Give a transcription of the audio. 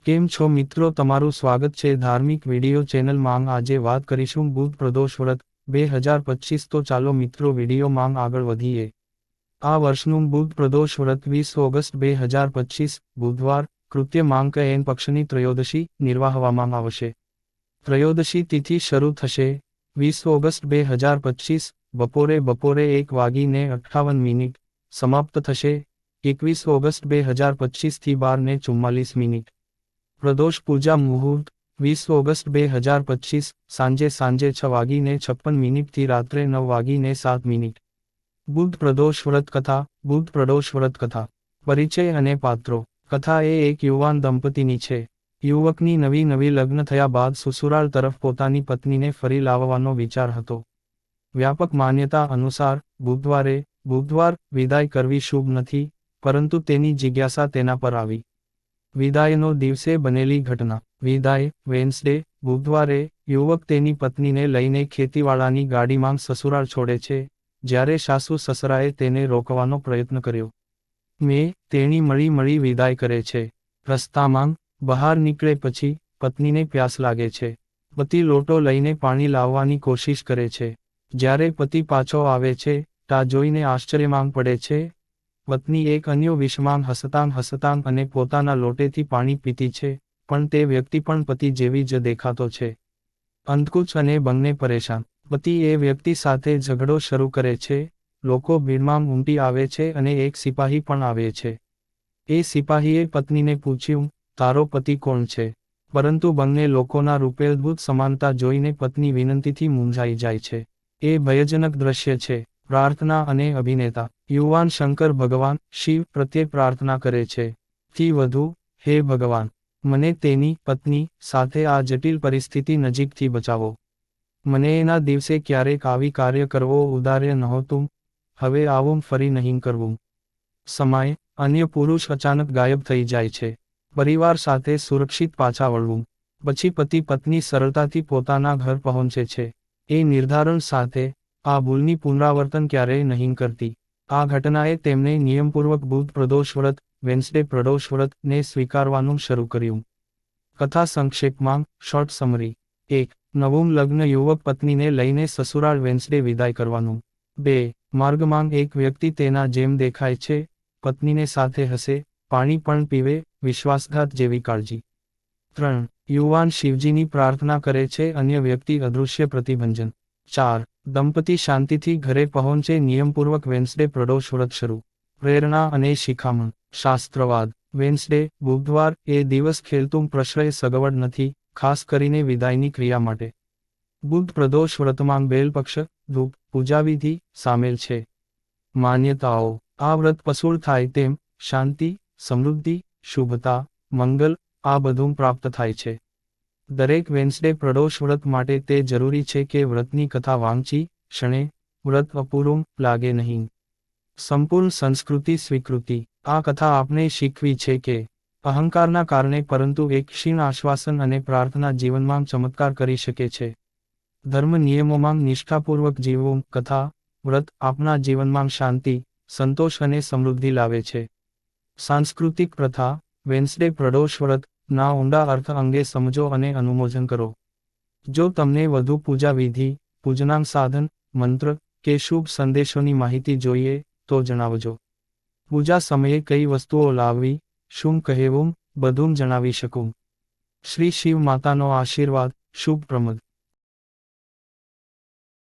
કેમ છો મિત્રો, તમારું સ્વાગત છે ધાર્મિક વિડિયો ચેનલ માં। આજે વાત કરીશું બુધ પ્રદોષ વ્રત 2025। તો ચાલો મિત્રો વિડિયો માં આગળ વધીએ। આ વર્ષનું બુધ પ્રદોષ વ્રત 20 ઓગસ્ટ 2025 બુધવાર કૃત્ય માંક એન પક્ષની ત્રયોદશી નિર્વાહવામાં આવશે। ત્રયોદશી તિથિ શરૂ થશે 20 ઓગસ્ટ 2025 બપોરે 1:58, સમાપ્ત થશે 21 ઓગસ્ટ 2025 થી 12:44। પ્રદોષ પૂજા મુહૂર્ત 20 ઓગસ્ટ 2025 સાંજે 6:56 થી રાત્રે 9:07। બુધ પ્રદોષ વ્રત કથા। બુધ પ્રદોષ વ્રત કથા। પરિચય અને પાત્રો। કથા એ એક યુવાન દંપતીની છે। યુવકની નવી લગ્ન થયા બાદ સસુરાલ તરફ પોતાની પત્નીને ફરી લાવવાનો વિચાર હતો। વ્યાપક માન્યતા અનુસાર બુધવાર વિદાય કરવી શુભ નથી, પરંતુ તેની જિજ્ઞાસા તેના પર આવી। વિદાયનો દિવસે બનેલી ઘટના। વિદાય વેન્સડે બુધવારે યુવક તેની પત્નીને લઈને ખેતીવાડાની ગાડીમાં સસુરાલ છોડે છે, જ્યારે સાસુ સસરાએ તેને રોકવાનો પ્રયત્ન કર્યો। તેણી મળી વિદાય કરે છે। રસ્તામાં બહાર નીકળે પછી પત્નીને પ્યાસ લાગે છે। પતિ લોટો લઈને પાણી લાવવાની કોશિશ કરે છે। જ્યારે પતિ પાછો આવે છે, તા જોઈને આશ્ચર્યમાં પડે છે। પત્ની એક અન્ય વિષમાં હસતાં અને પોતાના લોટેથી પાણી પીતી છે, પણ તે વ્યક્તિ પણ પતિ જેવી જ દેખાતો છે। અંધકૂચ અને બંને પરેશાન। પતિ એ વ્યક્તિ સાથે ઝઘડો શરૂ કરે છે। લોકો ભીડમાં ઉમટી આવે છે અને એક સિપાહી પણ આવે છે। એ સિપાહીએ પત્નીને પૂછ્યું, તારો પતિ કોણ છે? પરંતુ બંને લોકોના રૂપેલભૂત સમાનતા જોઈને પત્ની વિનંતીથી મૂંઝાઈ જાય છે। એ ભયજનક દ્રશ્ય છે। પ્રાર્થના અને અભિનેતા। યુવાન શંકર ભગવાન શિવ પ્રત્યે પ્રાર્થના કરે છે। થી વધુ, હે ભગવાન, મને તેની પત્ની સાથે આ જટિલ પરિસ્થિતિ નજીકથી બચાવો। મને એના દિવસે ક્યારેક આવી કાર્ય કરવો ઉદાર્ય નહોતું, હવે આવું ફરી નહીં કરવું। સમય અન્ય પુરુષ અચાનક ગાયબ થઈ જાય છે। પરિવાર સાથે સુરક્ષિત પાછા વળવું। પછી પતિ પત્ની સરળતાથી પોતાના ઘર પહોંચે છે, એ નિર્ધારણ સાથે આ ભૂલની પુનરાવર્તન ક્યારેય નહીં કરતી। આ ઘટનાએ તેમને નિયમપૂર્વક બુધ પ્રદોષ વ્રત વેન્સડે પ્રદોષ વ્રત ને સ્વીકારવાનું શરૂ કર્યું। કથા સંક્ષેપમાં શોર્ટ સમરી। 1. નવું લગ્ન યુવક પત્નીને લઈને સસુરાલ વેન્સડે વિદાય કરવાનું। 2. માર્ગમાં એક વ્યક્તિ તેના જેમ દેખાય છે, પત્નીને સાથે હસે, પાણી પણ પીવે, વિશ્વાસઘાત જેવી કાળજી। 3. યુવાન શિવજીની પ્રાર્થના કરે છે, અન્ય વ્યક્તિ અદૃશ્ય પ્રતિભંજન। 4. દંપતી શાંતિથી ઘરે પહોંચે, નિયમપૂર્વક વેન્સડે પ્રદોષ વ્રત શરૂ। પ્રેરણા અને શિખામણ। શાસ્ત્રવાદ। વેન્સડે બુધવાર એ દિવસ ખેલતું પ્રશ્રય સગવડ નથી, ખાસ કરીને વિદાયની ક્રિયા માટે। બુધ પ્રદોષ વ્રતમાં બેલપક્ષ ધૂપ પૂજાવિધિ સામેલ છે। માન્યતાઓ। આ વ્રત પસૂળ થાય તેમ શાંતિ, સમૃદ્ધિ, શુભતા, મંગલ આ બધું પ્રાપ્ત થાય છે। દરેક વેન્સડે પ્રદોષ વ્રત માટે તે જરૂરી છે કે વ્રતની કથા વાંચી ક્ષણે વ્રત અપૂરું લાગે નહીં। સંપૂર્ણ સંસ્કૃતિ સ્વીકૃતિ। આ કથા આપણે શીખવી છે કે અહંકારના કારણે પરંતુ એક ક્ષીણ આશ્વાસન અને પ્રાર્થના જીવનમાં ચમત્કાર કરી શકે છે। ધર્મ નિયમોમાં નિષ્ઠાપૂર્વક જીવવું। કથા વ્રત આપણા જીવનમાં શાંતિ, સંતોષ અને સમૃદ્ધિ લાવે છે। સાંસ્કૃતિક પ્રથા। વેન્સડે પ્રદોષ વ્રત ના ઊંડા અર્થ અંગે સમજો અને અનુમોદન કરો। જો તમને વધુ પૂજા વિધિ, પૂજનાંગ સાધન, મંત્ર કે શુભ સંદેશોની માહિતી જોઈએ તો જણાવજો। પૂજા સમયે કઈ વસ્તુઓ લાવવી, શું કહેવું, બધું જણાવી શકું। શ્રી શિવ માતાનો આશીર્વાદ, શુભ પ્રમદ।